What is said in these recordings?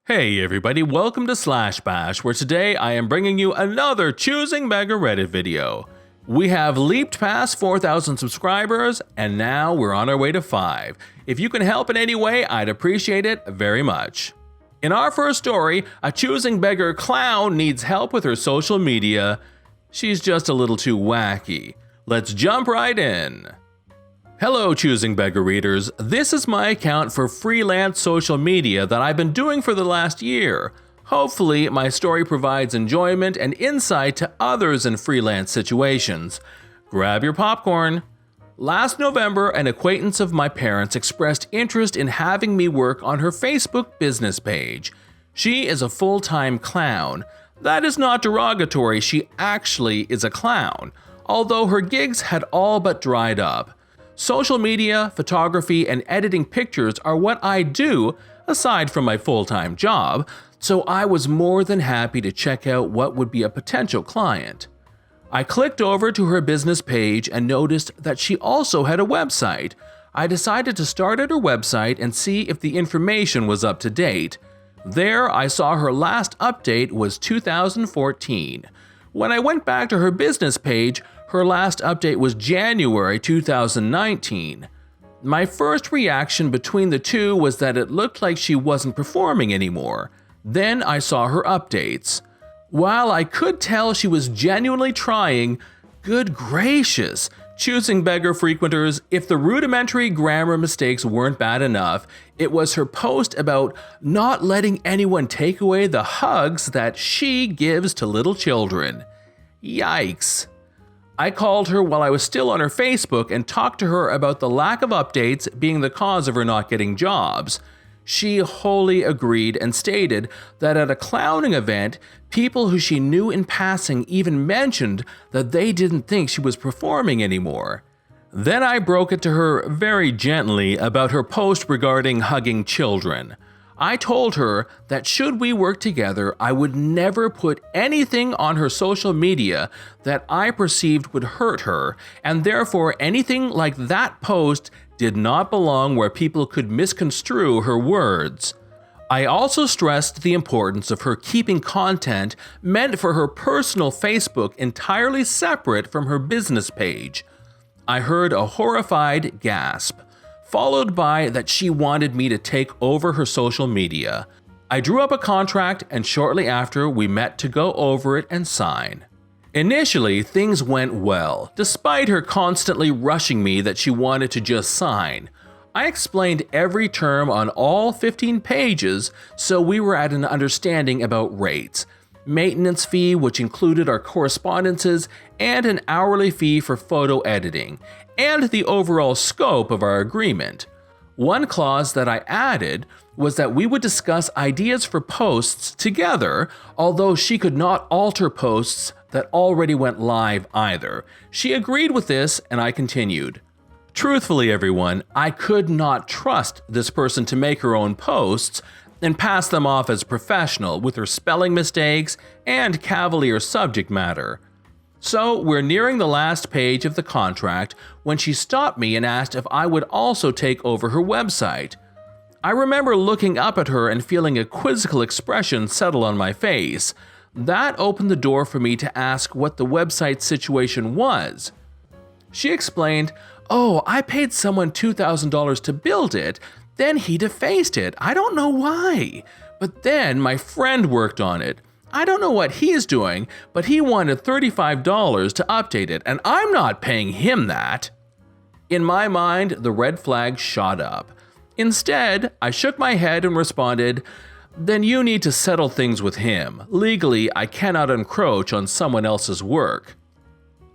Hey everybody, welcome to Slash Bash, where today I am bringing you another Choosing Beggar Reddit video. We have leaped past 4,000 subscribers, and now we're on our way to 5. If you can help in any way, I'd appreciate it very much. In our first story, a Choosing Beggar clown needs help with her social media. She's just a little too wacky. Let's jump right in. Hello Choosing Beggar readers, this is my account for freelance social media that I've been doing for the last year. Hopefully my story provides enjoyment and insight to others in freelance situations. Grab your popcorn. Last November, an acquaintance of my parents expressed interest in having me work on her Facebook business page. She is a full-time clown. That is not derogatory, she actually is a clown, although her gigs had all but dried up. Social media, photography, and editing pictures are what I do, aside from my full-time job, so I was more than happy to check out what would be a potential client. I clicked over to her business page and noticed that she also had a website. I decided to start at her website and see if the information was up to date. There, I saw her last update was 2014. When I went back to her business page, her last update was January 2019. My first reaction between the two was that it looked like she wasn't performing anymore. Then I saw her updates. While I could tell she was genuinely trying, good gracious, Choosing Beggar frequenters, if the rudimentary grammar mistakes weren't bad enough, it was her post about not letting anyone take away the hugs that she gives to little children. Yikes. I called her while I was still on her Facebook and talked to her about the lack of updates being the cause of her not getting jobs. She wholly agreed and stated that at a clowning event, people who she knew in passing even mentioned that they didn't think she was performing anymore. Then I broke it to her very gently about her post regarding hugging children. I told her that should we work together, I would never put anything on her social media that I perceived would hurt her, and therefore anything like that post did not belong where people could misconstrue her words. I also stressed the importance of her keeping content meant for her personal Facebook entirely separate from her business page. I heard a horrified gasp, followed by that she wanted me to take over her social media. I drew up a contract and shortly after we met to go over it and sign. Initially, things went well, despite her constantly rushing me that she wanted to just sign. I explained every term on all 15 pages, so we were at an understanding about rates, maintenance fee which included our correspondences, and an hourly fee for photo editing, and the overall scope of our agreement. One clause that I added was that we would discuss ideas for posts together, although she could not alter posts that already went live either. She agreed with this, and I continued. Truthfully, everyone, I could not trust this person to make her own posts and pass them off as professional with her spelling mistakes and cavalier subject matter. So we're nearing the last page of the contract when she stopped me and asked if I would also take over her website. I remember looking up at her and feeling a quizzical expression settle on my face. That opened the door for me to ask what the website situation was. She explained, "Oh, I paid someone $2,000 to build it, then he defaced it. I don't know why. But then my friend worked on it. I don't know what he's doing, but he wanted $35 to update it, and I'm not paying him that." In my mind, the red flag shot up. Instead, I shook my head and responded, "Then you need to settle things with him. Legally, I cannot encroach on someone else's work."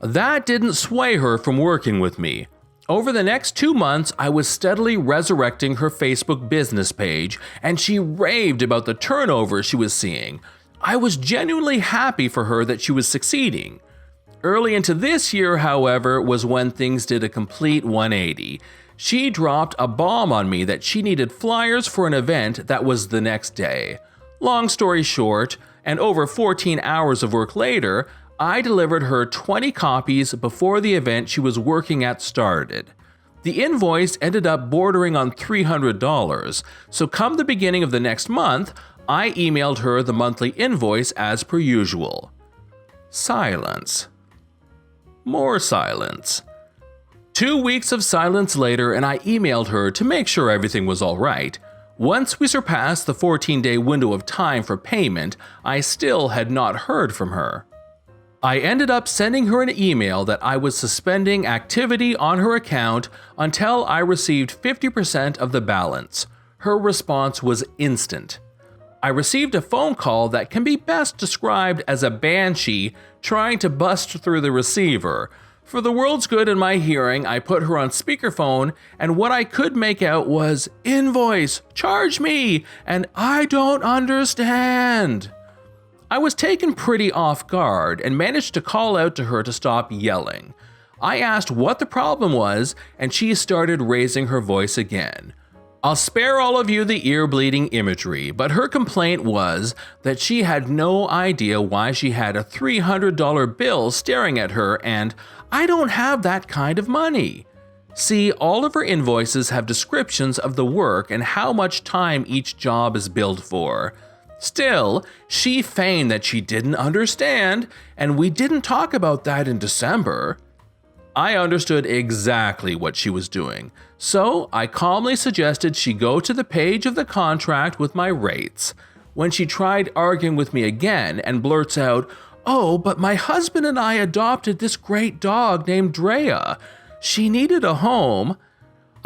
That didn't sway her from working with me. Over the next 2 months, I was steadily resurrecting her Facebook business page, and she raved about the turnover she was seeing. I was genuinely happy for her that she was succeeding. Early into this year, however, was when things did a complete 180. She dropped a bomb on me that she needed flyers for an event that was the next day. Long story short, and over 14 hours of work later, I delivered her 20 copies before the event she was working at started. The invoice ended up bordering on $300, so come the beginning of the next month, I emailed her the monthly invoice as per usual. Silence. More silence. 2 weeks of silence later, and I emailed her to make sure everything was all right. Once we surpassed the 14-day window of time for payment, I still had not heard from her. I ended up sending her an email that I was suspending activity on her account until I received 50% of the balance. Her response was instant. I received a phone call that can be best described as a banshee trying to bust through the receiver. For the world's good in my hearing, I put her on speakerphone, and what I could make out was, "Invoice, charge me, and I don't understand." I was taken pretty off guard and managed to call out to her to stop yelling. I asked what the problem was, and she started raising her voice again. I'll spare all of you the ear-bleeding imagery, but her complaint was that she had no idea why she had a $300 bill staring at her, and I don't have that kind of money. See, all of her invoices have descriptions of the work and how much time each job is billed for. Still, she feigned that she didn't understand, and we didn't talk about that in December. I understood exactly what she was doing, so I calmly suggested she go to the page of the contract with my rates. When she tried arguing with me again and blurts out, "Oh, but my husband and I adopted this great dog named Drea. She needed a home,"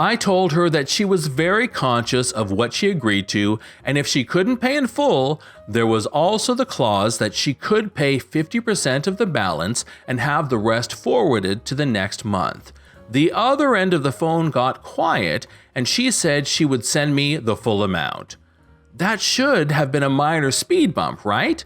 I told her that she was very conscious of what she agreed to, and if she couldn't pay in full, there was also the clause that she could pay 50% of the balance and have the rest forwarded to the next month. The other end of the phone got quiet, and she said she would send me the full amount. That should have been a minor speed bump, right?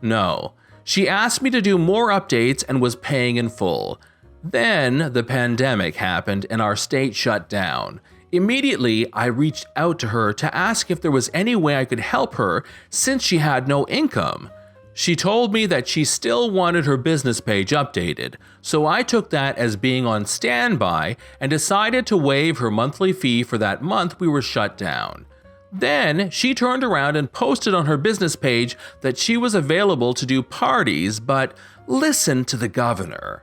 No. She asked me to do more updates and was paying in full. Then the pandemic happened and our state shut down. Immediately, I reached out to her to ask if there was any way I could help her since she had no income. She told me that she still wanted her business page updated, so I took that as being on standby and decided to waive her monthly fee for that month we were shut down. Then she turned around and posted on her business page that she was available to do parties, but listen to the governor.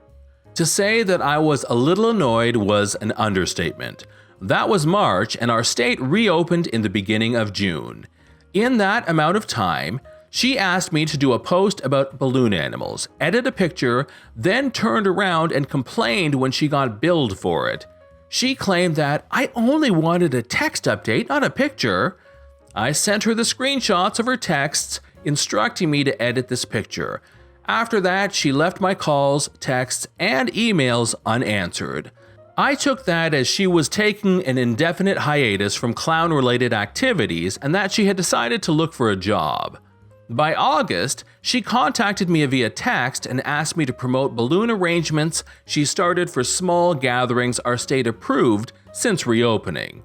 To say that I was a little annoyed was an understatement. That was March, and our state reopened in the beginning of June. In that amount of time, she asked me to do a post about balloon animals, edit a picture, then turned around and complained when she got billed for it. She claimed that I only wanted a text update, not a picture. I sent her the screenshots of her texts instructing me to edit this picture. After that, she left my calls, texts, and emails unanswered. I took that as she was taking an indefinite hiatus from clown-related activities and that she had decided to look for a job. By August, she contacted me via text and asked me to promote balloon arrangements she started for small gatherings our state approved since reopening.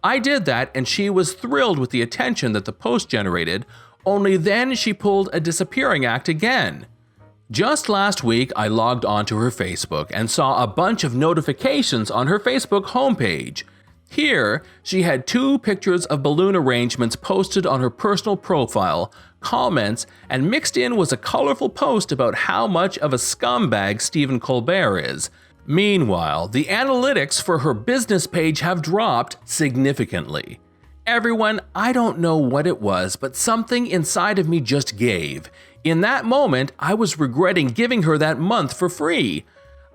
I did that and she was thrilled with the attention that the post generated, only then she pulled a disappearing act again. Just last week, I logged onto her Facebook and saw a bunch of notifications on her Facebook homepage. Here, she had 2 pictures of balloon arrangements posted on her personal profile, comments, and mixed in was a colorful post about how much of a scumbag Stephen Colbert is. Meanwhile, the analytics for her business page have dropped significantly. Everyone, I don't know what it was, but something inside of me just gave. In that moment, I was regretting giving her that month for free.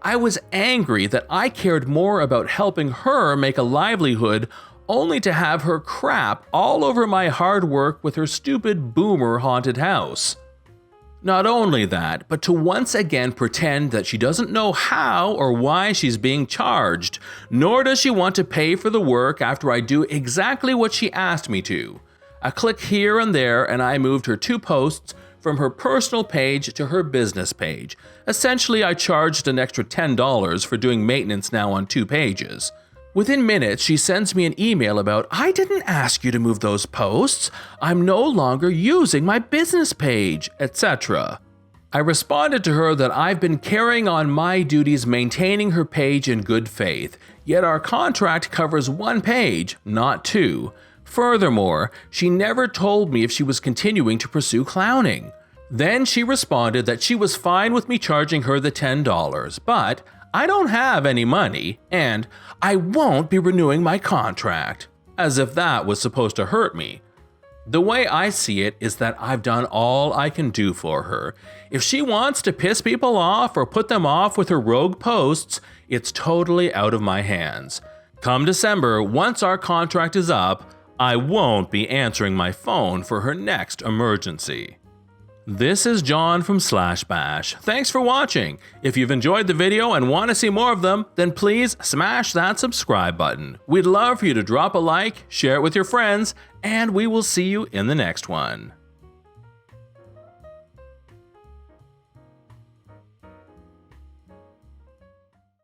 I was angry that I cared more about helping her make a livelihood only to have her crap all over my hard work with her stupid boomer haunted house. Not only that, but to once again pretend that she doesn't know how or why she's being charged, nor does she want to pay for the work after I do exactly what she asked me to. A click here and there and I moved her 2 posts from her personal page to her business page. Essentially, I charged an extra $10 for doing maintenance now on 2 pages. Within minutes, she sends me an email about, "I didn't ask you to move those posts. I'm no longer using my business page," etc. I responded to her that I've been carrying on my duties maintaining her page in good faith, yet our contract covers 1 page, not 2. Furthermore, she never told me if she was continuing to pursue clowning. Then she responded that she was fine with me charging her the $10, but I don't have any money, and I won't be renewing my contract. As if that was supposed to hurt me. The way I see it is that I've done all I can do for her. If she wants to piss people off or put them off with her rogue posts, it's totally out of my hands. Come December, once our contract is up, I won't be answering my phone for her next emergency. This is John from Slash Bash. Thanks for watching. If you've enjoyed the video and want to see more of them, then please smash that subscribe button. We'd love for you to drop a like, share it with your friends, and we will see you in the next one.